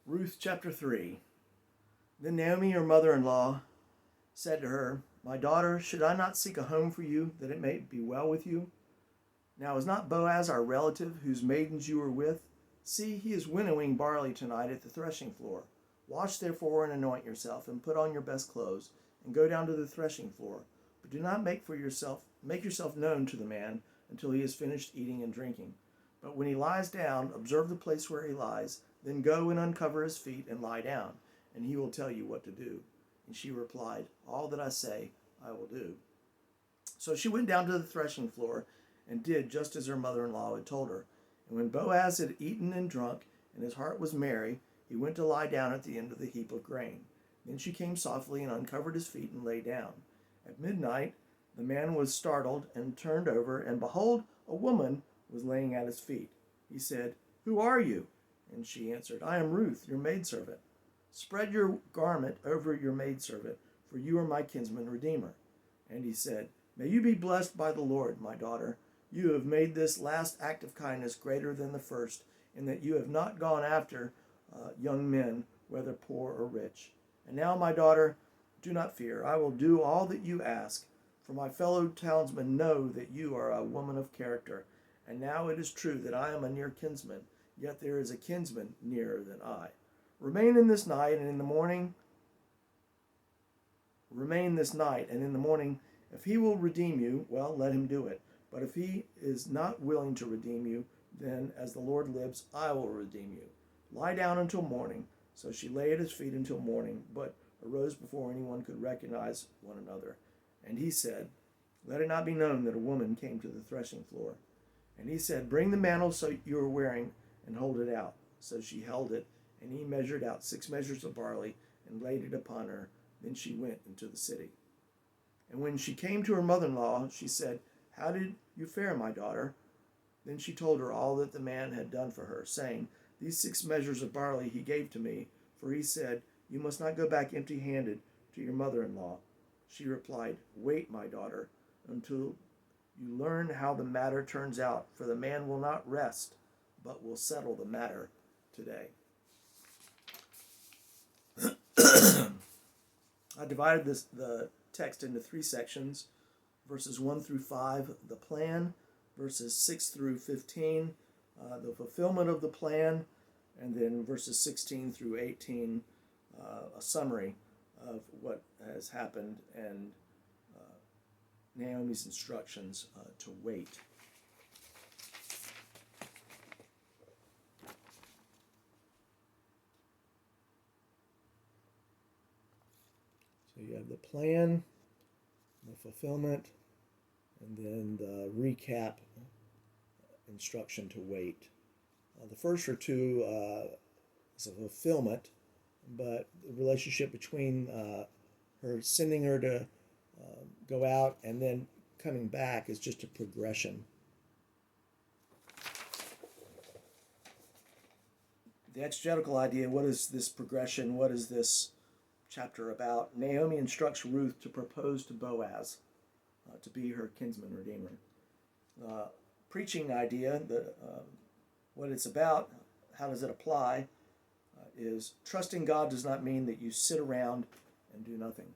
Ruth chapter 3. Then Naomi, her mother-in-law, said to her, "My daughter, should I not seek a home for you, that it may be well with you? Now is not Boaz our relative, whose maidens you were with? See, he is winnowing barley tonight at the threshing floor. Wash therefore and anoint yourself, and put on your best clothes, and go down to the threshing floor. But do not make yourself known to the man until he has finished eating and drinking. But when he lies down, observe the place where he lies, then go and uncover his feet and lie down, and he will tell you what to do." And she replied, "All that I say, I will do." So she went down to the threshing floor and did just as her mother-in-law had told her. And when Boaz had eaten and drunk, and his heart was merry, he went to lie down at the end of the heap of grain. Then she came softly and uncovered his feet and lay down. At midnight the man was startled and turned over, and behold, a woman was laying at his feet. He said, "Who are you?" And she answered, "I am Ruth, your maidservant. Spread your garment over your maidservant, for you are my kinsman redeemer." And he said, "May you be blessed by the Lord, my daughter. You have made this last act of kindness greater than the first, in that you have not gone after young men, whether poor or rich. And now, my daughter, do not fear. I will do all that you ask, for my fellow townsmen know that you are a woman of character. And now it is true that I am a near kinsman, yet there is a kinsman nearer than I. Remain this night, and in the morning, if he will redeem you, well, let him do it. But if he is not willing to redeem you, then, as the Lord lives, I will redeem you. Lie down until morning." So she lay at his feet until morning, but arose before anyone could recognize one another. And he said, "Let it not be known that a woman came to the threshing floor." And he said, "Bring the mantle you are wearing and hold it out." So she held it, and he measured out 6 measures of barley and laid it upon her. Then she went into the city. And when she came to her mother-in-law, she said, "How did you fare, my daughter?" Then she told her all that the man had done for her, saying, "These 6 measures of barley he gave to me, for he said, 'You must not go back empty-handed to your mother-in-law.'" She replied, "Wait, my daughter, until you learn how the matter turns out, for the man will not rest, but will settle the matter today." I divided the text into 3 sections: verses 1 through 5, the plan; verses 6 through 15, the fulfillment of the plan; and then verses 16 through 18, a summary of what has happened and Naomi's instructions to wait. So you have the plan, the fulfillment, and then the recap instruction to wait. The first or two is a fulfillment, but the relationship between her sending her to go out and then coming back is just a progression. The exegetical idea: what is this progression? What is this chapter about? Naomi instructs Ruth to propose to Boaz to be her kinsman redeemer. Preaching idea, what it's about, how does it apply, is trusting God does not mean that you sit around and do nothing.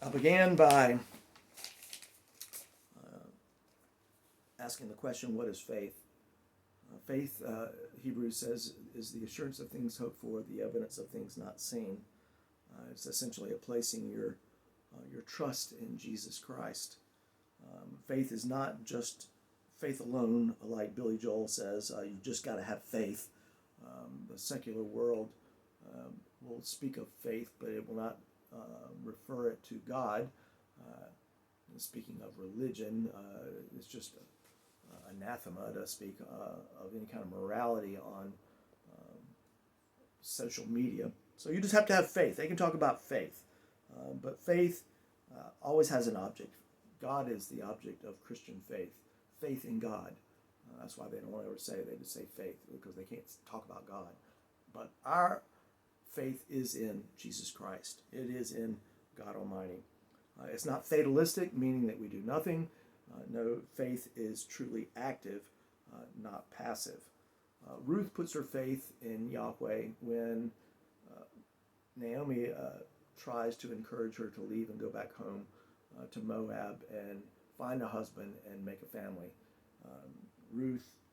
I began by asking the question, what is faith? Faith, Hebrews says, is the assurance of things hoped for, the evidence of things not seen. It's essentially a placing your trust in Jesus Christ. Faith is not just faith alone, like Billy Joel says. You just got to have faith. The secular world will speak of faith, but it will not refer it to God. Speaking of religion, it's just anathema to speak of any kind of morality on social media. So you just have to have faith. They can talk about faith, but faith always has an object. God is the object of Christian faith. Faith in God. That's why they don't ever say, they just say faith, because they can't talk about God. But our faith is in Jesus Christ. It is in God Almighty. It's not fatalistic, meaning that we do nothing. No, faith is truly active, not passive. Ruth puts her faith in Yahweh when Naomi tries to encourage her to leave and go back home to Moab and find a husband and make a family.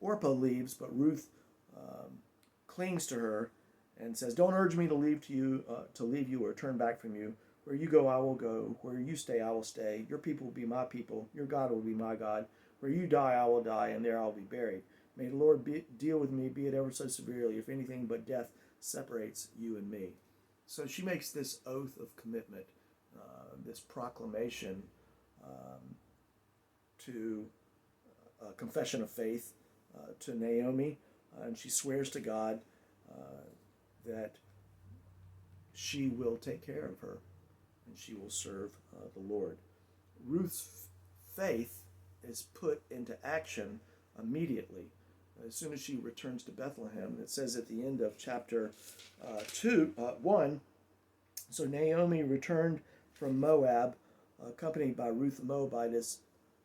Orpah leaves, but Ruth clings to her and says, "Don't urge me to leave you or turn back from you. Where you go, I will go. Where you stay, I will stay. Your people will be my people. Your God will be my God. Where you die, I will die, and there I will be buried. May the Lord deal with me, be it ever so severely, if anything but death separates you and me." So she makes this oath of commitment, this proclamation to a confession of faith to Naomi, and she swears to God that she will take care of her and she will serve the Lord. Ruth's faith is put into action immediately. As soon as she returns to Bethlehem, it says at the end of chapter 1, so Naomi returned from Moab, accompanied by Ruth the Moabitess,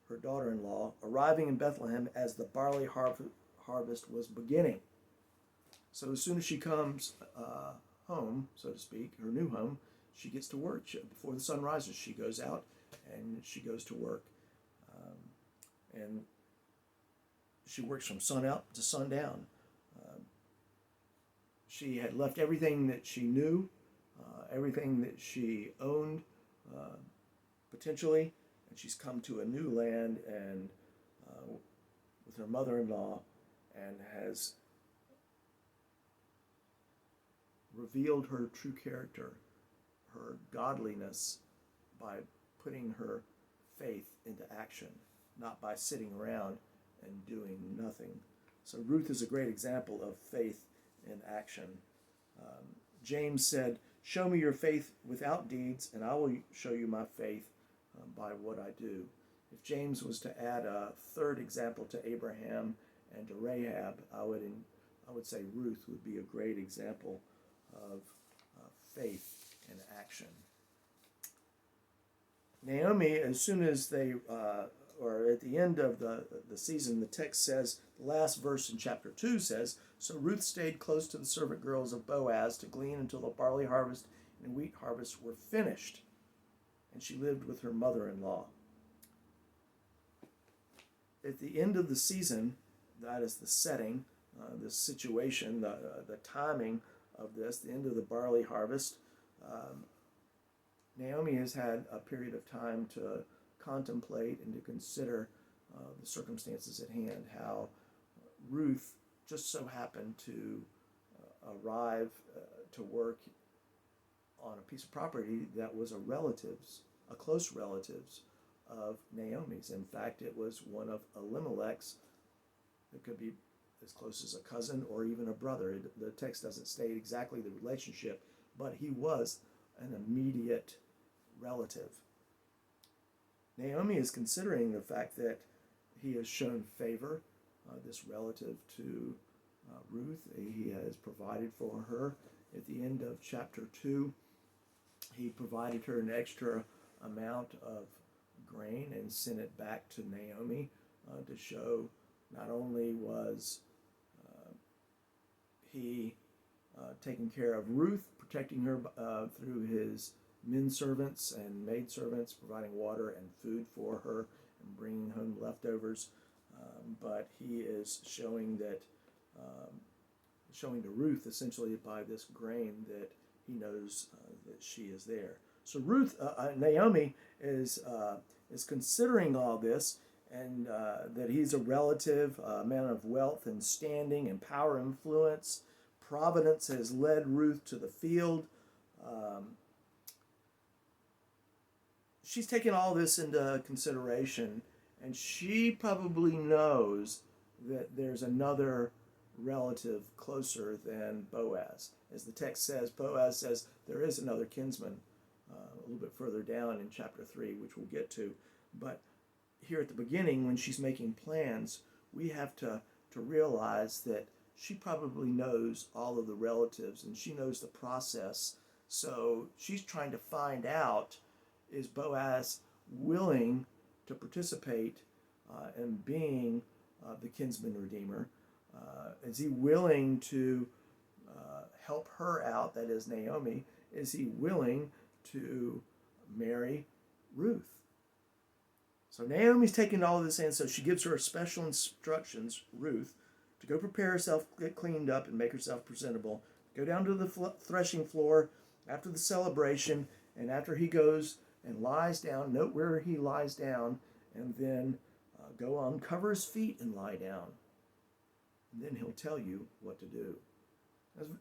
her daughter-in-law, arriving in Bethlehem as the barley harvest was beginning. So as soon as she comes home, so to speak, her new home, she gets to work. Before the sun rises, she goes out and she goes to work. And she works from sun out to sundown. She had left everything that she knew, everything that she owned, potentially, and she's come to a new land and with her mother-in-law, and has revealed her true character, her godliness, by putting her faith into action, not by sitting around and doing nothing. So Ruth is a great example of faith in action. James said, "Show me your faith without deeds, and I will show you my faith by what I do." If James was to add a third example to Abraham and to Rahab, I would say Ruth would be a great example of faith in action. Naomi, as soon as they, or at the end of the season, the text says, the last verse in chapter 2 says, "So Ruth stayed close to the servant girls of Boaz to glean until the barley harvest and wheat harvest were finished, and she lived with her mother-in-law." At the end of the season, that is the setting, the situation, the timing of this, the end of the barley harvest, Naomi has had a period of time to contemplate and to consider the circumstances at hand, how Ruth just so happened to arrive to work on a piece of property that was a close relatives of Naomi's. In fact, it was one of Elimelech's. It could be as close as a cousin or even a brother. The text doesn't state exactly the relationship, but he was an immediate relative. Naomi is considering the fact that he has shown favor, this relative to Ruth. He has provided for her. At the end of chapter 2, he provided her an extra amount of grain and sent it back to Naomi to show not only was he taking care of Ruth, protecting her through his men servants and maid servants, providing water and food for her and bringing home leftovers, but he is showing to Ruth essentially by this grain that he knows that she is there. So Naomi is considering all this, and that he's a relative, a man of wealth and standing and power and influence. Providence has led Ruth to the field. She's taken all this into consideration, and she probably knows that there's another relative closer than Boaz. As the text says, Boaz says there is another kinsman a little bit further down in chapter 3, which we'll get to. But here at the beginning, when she's making plans, we have to realize that she probably knows all of the relatives and she knows the process. So she's trying to find out, is Boaz willing to participate in being the Kinsman Redeemer? Is he willing to help her out, that is Naomi? Is he willing to marry Ruth? So Naomi's taking all of this in, so she gives her special instructions, Ruth, to go prepare herself, get cleaned up, and make herself presentable. Go down to the threshing floor after the celebration, and after he goes and lies down, note where he lies down, and then go uncover his feet and lie down. And then he'll tell you what to do.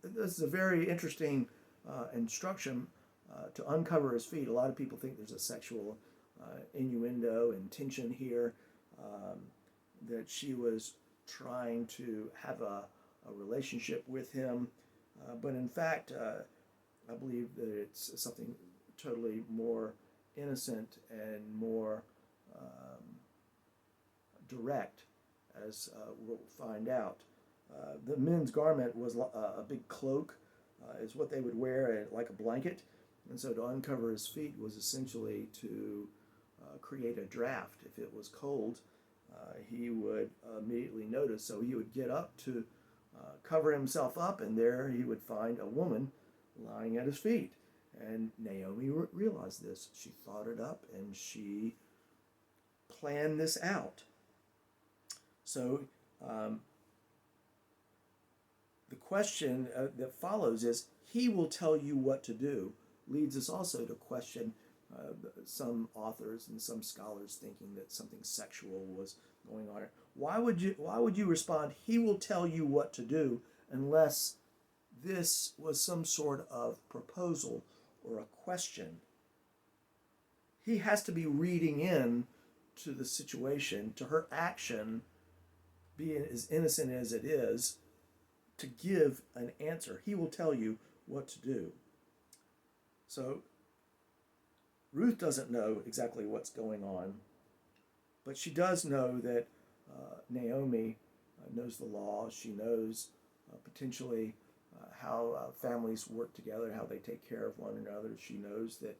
This is a very interesting instruction to uncover his feet. A lot of people think there's a sexual innuendo and tension here, that she was trying to have a relationship with him. But in fact, I believe that it's something totally more innocent and more direct, as we'll find out. The men's garment was a big cloak, is what they would wear, like a blanket. And so to uncover his feet was essentially to create a draft. If it was cold, he would immediately notice. So he would get up to cover himself up, and there he would find a woman lying at his feet. And Naomi realized this. She thought it up, and she planned this out. So the question that follows is, he will tell you what to do, leads us also to question some authors and some scholars thinking that something sexual was going on. Why would you respond, he will tell you what to do, unless this was some sort of proposal or a question? He has to be reading in to the situation, to her action, being as innocent as it is, to give an answer. He will tell you what to do. So Ruth doesn't know exactly what's going on, but she does know that Naomi knows the law. She knows potentially how families work together, how they take care of one another. She knows that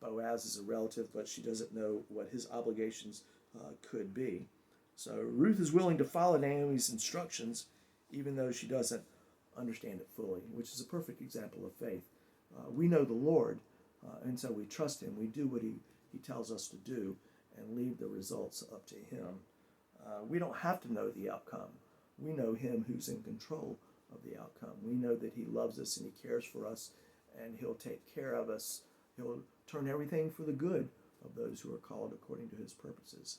Boaz is a relative, but she doesn't know what his obligations could be. So Ruth is willing to follow Naomi's instructions, even though she doesn't understand it fully, which is a perfect example of faith. We know the Lord, and so we trust him. We do what he tells us to do and leave the results up to him. We don't have to know the outcome. We know him who's in control of the outcome. We know that he loves us and he cares for us, and he'll take care of us. He'll turn everything for the good of those who are called according to his purposes.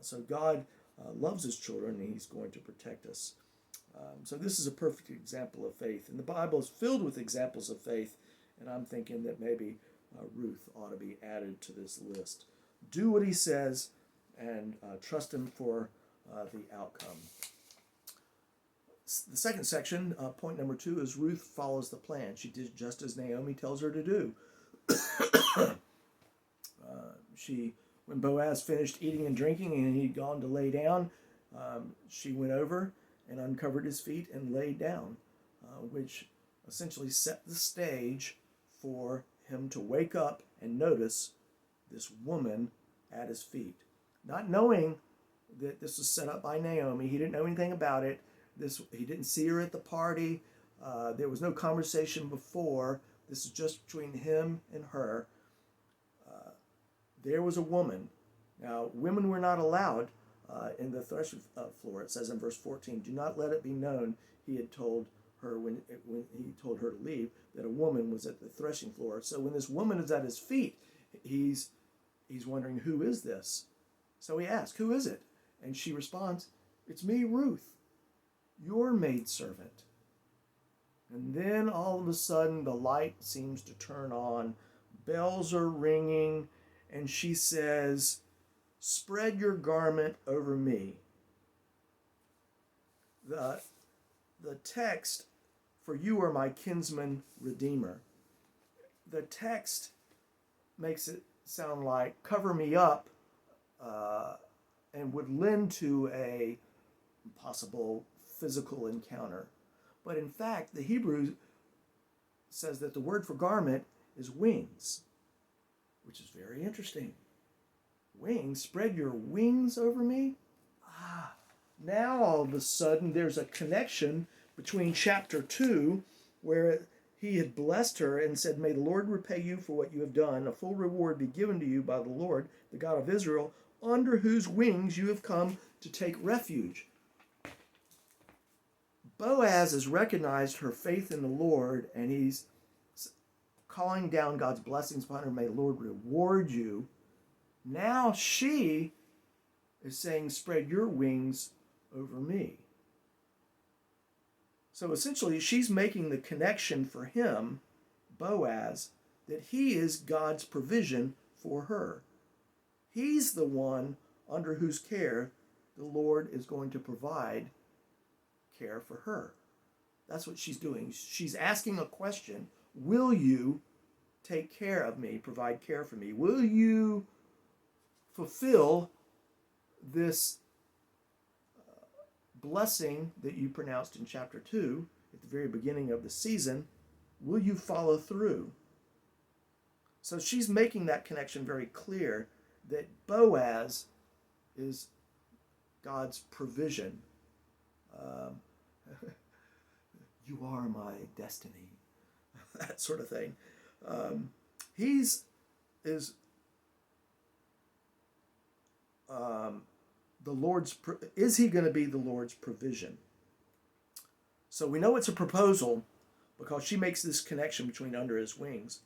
So God loves his children, and he's going to protect us. So this is a perfect example of faith. And the Bible is filled with examples of faith, and I'm thinking that maybe Ruth ought to be added to this list. Do what he says and trust him for the outcome. The second section, point number 2, is Ruth follows the plan. She did just as Naomi tells her to do. When Boaz finished eating and drinking and he'd gone to lay down, she went over and uncovered his feet and laid down, which essentially set the stage for him to wake up and notice this woman at his feet. Not knowing that this was set up by Naomi. He didn't know anything about it. He didn't see her at the party. There was no conversation before. This is just between him and her. There was a woman. Now, women were not allowed in the threshing floor. It says in verse 14, do not let it be known, he had told her when he told her to leave, that a woman was at the threshing floor. So when this woman is at his feet, he's wondering, who is this? So he asks, who is it? And she responds, it's me, Ruth, your maidservant. And then all of a sudden the light seems to turn on, bells are ringing, and she says, spread your garment over me. The text, for you are my kinsman redeemer. The text makes it sound like cover me up, and would lend to a possible physical encounter. But in fact, the Hebrew says that the word for garment is wings, which is very interesting. Wings, spread your wings over me? now all of a sudden there's a connection between chapter 2, where he had blessed her and said, "May the Lord repay you for what you have done. A full reward be given to you by the Lord, the God of Israel, under whose wings you have come to take refuge." Boaz has recognized her faith in the Lord, and he's calling down God's blessings upon her. May the Lord reward you. Now she is saying, "Spread your wings over me." So essentially, she's making the connection for him, Boaz, that he is God's provision for her. He's the one under whose care the Lord is going to provide care for her. That's what she's doing. She's asking a question. Will you take care of me, provide care for me? Will you fulfill this blessing that you pronounced in chapter 2 at the very beginning of the season? Will you follow through? So she's making that connection very clear, that Boaz is God's provision. You are my destiny, that sort of thing. Is he going to be the Lord's provision? So we know it's a proposal because she makes this connection between under his wings.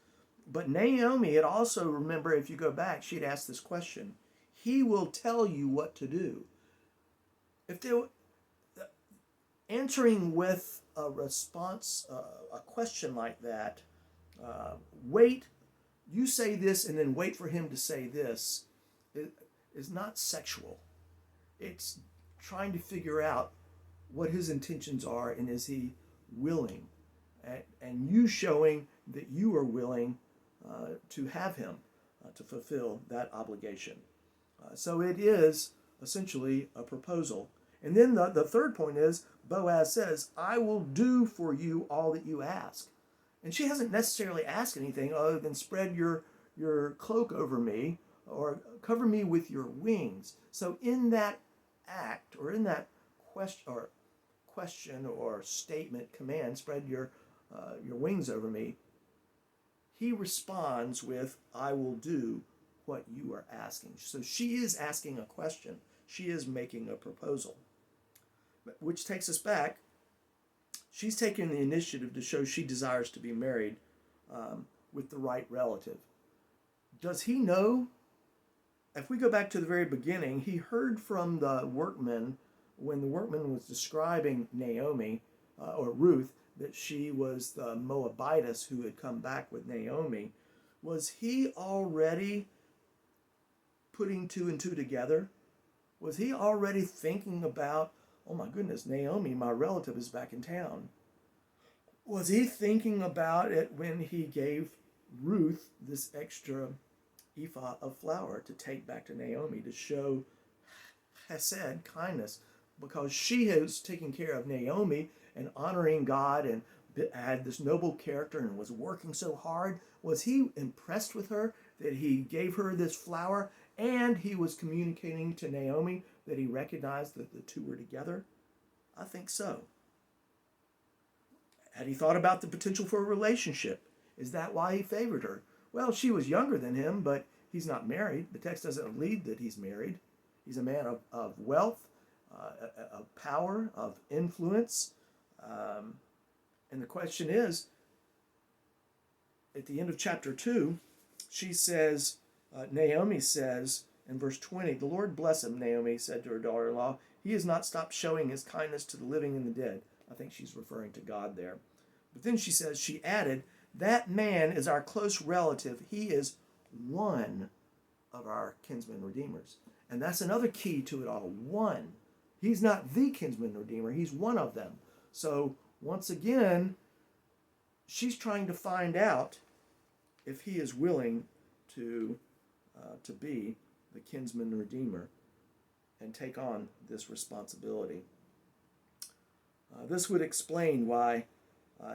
But Naomi had also, remember, if you go back, she'd asked this question. He will tell you what to do. If they were answering with a response, a question like that, wait, you say this and then wait for him to say this, is not sexual. It's trying to figure out what his intentions are and is he willing, and you showing that you are willing to have him to fulfill that obligation. So it is essentially a proposal. And then the third point is, Boaz says, "I will do for you all that you ask." And she hasn't necessarily asked anything other than spread your cloak over me or cover me with your wings. So in that act, or in that question or statement, command, spread your wings over me, he responds with, "I will do what you are asking." So she is asking a question. She is making a proposal. Which takes us back. She's taking the initiative to show she desires to be married with the right relative. Does he know? If we go back to the very beginning, he heard from the workman when the workman was describing Naomi, or Ruth, that she was the Moabitess who had come back with Naomi. Was he already putting two and two together? Was he already thinking about, oh my goodness, Naomi, my relative, is back in town? Was he thinking about it when he gave Ruth this extra ephah of flour to take back to Naomi to show chesed, kindness, because she is taking care of Naomi and honoring God and had this noble character and was working so hard? Was he impressed with her that he gave her this flour, and he was communicating to Naomi that he recognized that the two were together? I think so. Had he thought about the potential for a relationship? Is that why he favored her? Well, she was younger than him, but he's not married. The text doesn't lead that he's married. He's a man of wealth, of power, of influence. And the question is, at the end of chapter 2, she says, Naomi says in verse 20, "The Lord bless him," Naomi said to her daughter-in-law. "He has not stopped showing his kindness to the living and the dead." I think she's referring to God there. But then she added, "That man is our close relative. He is one of our kinsman redeemers." And that's another key to it all. One. He's not the kinsman redeemer. He's one of them. So once again, she's trying to find out if he is willing to be the kinsman redeemer and take on this responsibility. This would explain why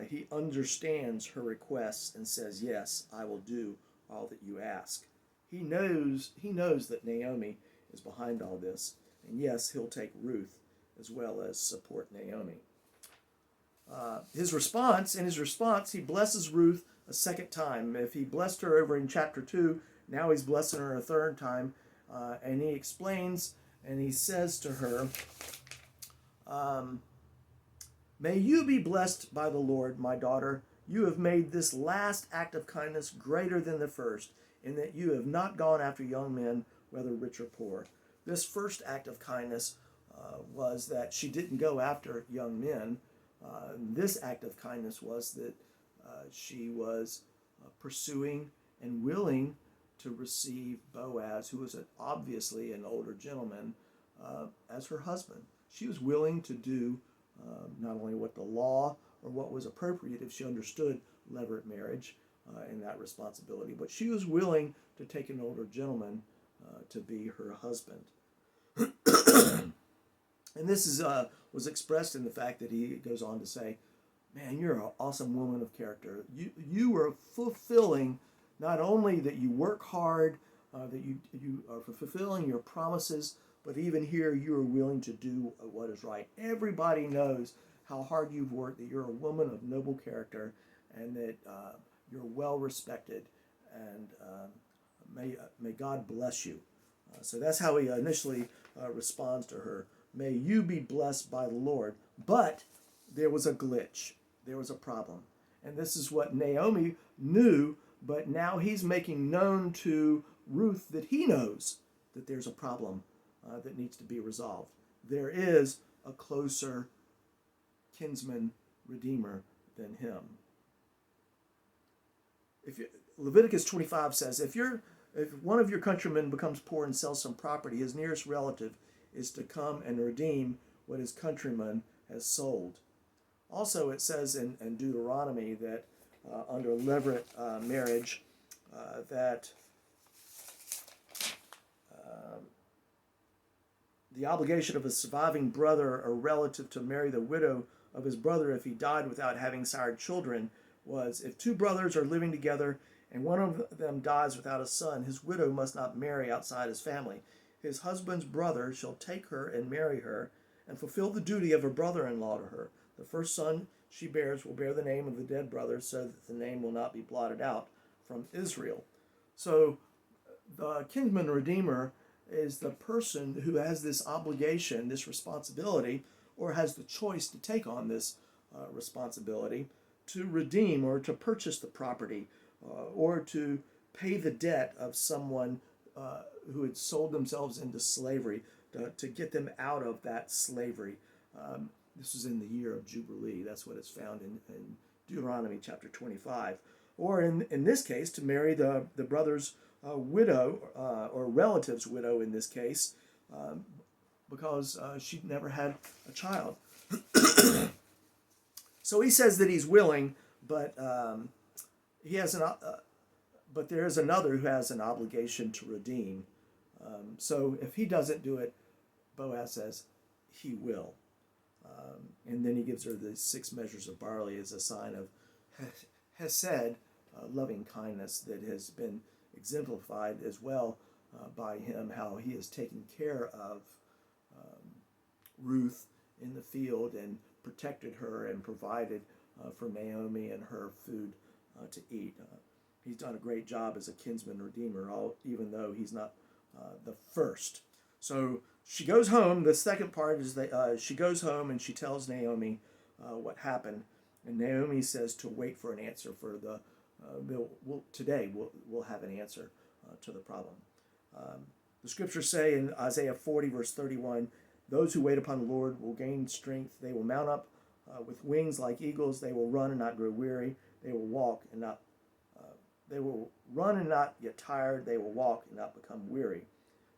he understands her requests and says, "Yes, I will do all that you ask." He knows that Naomi is behind all this, and yes, he'll take Ruth as well as support Naomi. In his response, he blesses Ruth a second time. If he blessed her over in chapter 2, now he's blessing her a third time. And he explains and he says to her, may you be blessed by the Lord, my daughter. You have made this last act of kindness greater than the first, in that you have not gone after young men, whether rich or poor. This first act of kindness was that she didn't go after young men. This act of kindness was that she was pursuing and willing to receive Boaz, who was obviously an older gentleman, as her husband. She was willing to do not only what the law or what was appropriate if she understood levirate marriage and that responsibility, but she was willing to take an older gentleman to be her husband. And this was expressed in the fact that he goes on to say, man, you're an awesome woman of character. You are fulfilling not only that you work hard, that you are fulfilling your promises, but even here you are willing to do what is right. Everybody knows how hard you've worked, that you're a woman of noble character, and that you're well respected, and may God bless you. So that's how he initially responds to her. May you be blessed by the Lord. But there was a glitch. There was a problem. And this is what Naomi knew, but now he's making known to Ruth that he knows that there's a problem that needs to be resolved. There is a closer kinsman redeemer than him. Leviticus 25 says, if one of your countrymen becomes poor and sells some property, his nearest relative is to come and redeem what his countryman has sold. Also, it says in Deuteronomy that under levirate marriage, that the obligation of a surviving brother or relative to marry the widow of his brother if he died without having sired children was, if two brothers are living together and one of them dies without a son, his widow must not marry outside his family. His husband's brother shall take her and marry her and fulfill the duty of a brother-in-law to her. The first son she bears will bear the name of the dead brother, so that the name will not be blotted out from Israel. So the kinsman redeemer is the person who has this obligation, this responsibility, or has the choice to take on this responsibility to redeem or to purchase the property or to pay the debt of someone who had sold themselves into slavery, to get them out of that slavery. This was in the year of Jubilee. That's what is found in Deuteronomy chapter 25. Or in this case, to marry the brother's widow, or relative's widow in this case, because she'd never had a child. So he says that he's willing, but but there is another who has an obligation to redeem. So if he doesn't do it, Boaz says he will. And then he gives her the 6 measures of barley as a sign of hesed, loving kindness, that has been exemplified as well by him, how he has taken care of Ruth in the field and protected her and provided for Naomi and her food to eat. He's done a great job as a kinsman redeemer, even though he's not the first. So she goes home. The second part is that she goes home and she tells Naomi what happened. And Naomi says to wait for an answer for the today we'll have an answer to the problem. The scriptures say in Isaiah 40 verse 31, those who wait upon the Lord will gain strength. They will mount up with wings like eagles. They will run and not grow weary. They will walk and not. They will run and not get tired. They will walk and not become weary.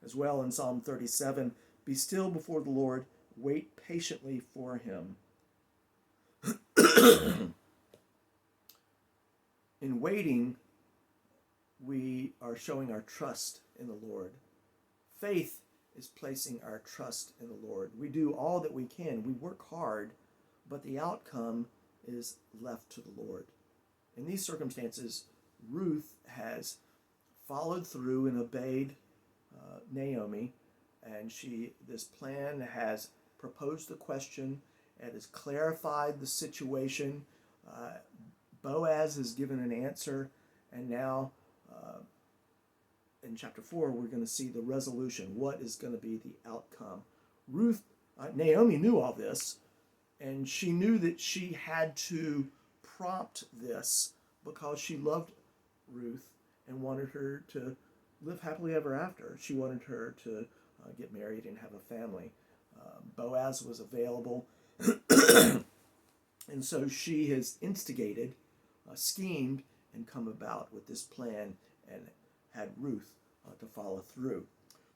As well in Psalm 37, be still before the Lord. Wait patiently for him. In waiting, we are showing our trust in the Lord. Faith is placing our trust in the Lord. We do all that we can. We work hard, but the outcome is left to the Lord. In these circumstances, Ruth has followed through and obeyed Naomi, and this plan has proposed the question and has clarified the situation. Boaz has given an answer, and now in chapter 4, we're going to see the resolution. What is going to be the outcome? Naomi knew all this, and she knew that she had to prompt this because she loved Ruth and wanted her to live happily ever after. She wanted her to get married and have a family. Boaz was available, and so she has instigated, schemed, and come about with this plan and had Ruth to follow through.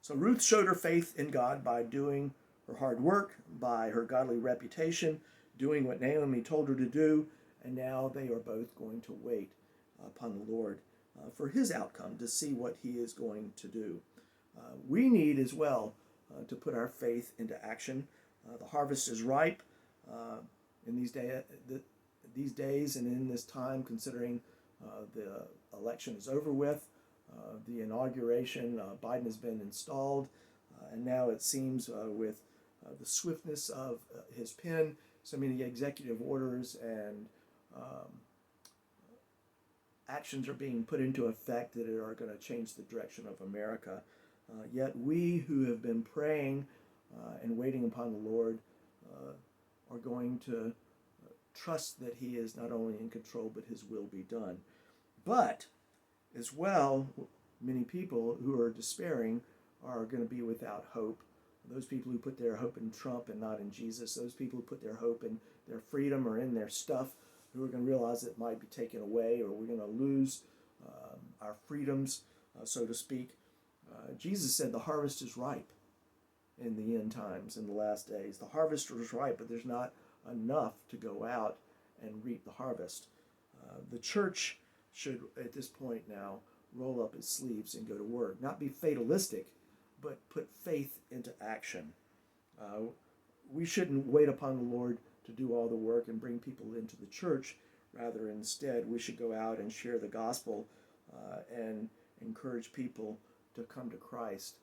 So Ruth showed her faith in God by doing her hard work, by her godly reputation, doing what Naomi told her to do, and now they are both going to wait upon the Lord for his outcome, to see what he is going to do. We need as well to put our faith into action. The harvest is ripe in these days and in this time, considering the election is over with. The inauguration, Biden has been installed, and now it seems with the swiftness of his pen, so many executive orders and actions are being put into effect that are going to change the direction of America. Yet we who have been praying and waiting upon the Lord are going to trust that he is not only in control, but his will be done. But as well, many people who are despairing are going to be without hope. Those people who put their hope in Trump and not in Jesus, those people who put their hope in their freedom or in their stuff, who are going to realize it might be taken away, or we're going to lose our freedoms, so to speak. Jesus said the harvest is ripe in the end times, in the last days. The harvest is ripe, but there's not enough to go out and reap the harvest. The church should, at this point now, roll up its sleeves and go to work. Not be fatalistic, but put faith into action. We shouldn't wait upon the Lord to do all the work and bring people into the church. Rather, instead, we should go out and share the gospel and encourage people to come to Christ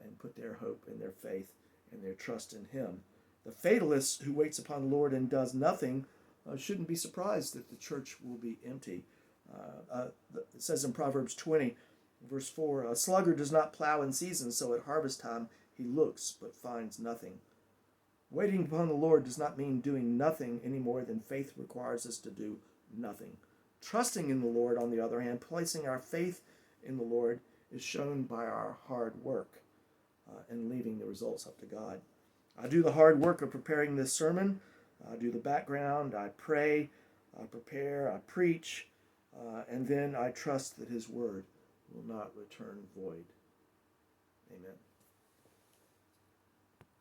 and put their hope and their faith and their trust in him. The fatalist who waits upon the Lord and does nothing shouldn't be surprised that the church will be empty. It says in Proverbs 20, verse 4, a sluggard does not plow in season, so at harvest time he looks but finds nothing. Waiting upon the Lord does not mean doing nothing any more than faith requires us to do nothing. Trusting in the Lord, on the other hand, placing our faith in the Lord, is shown by our hard work and leaving the results up to God. I do the hard work of preparing this sermon. I do the background. I pray. I prepare. I preach. And then I trust that his word will not return void.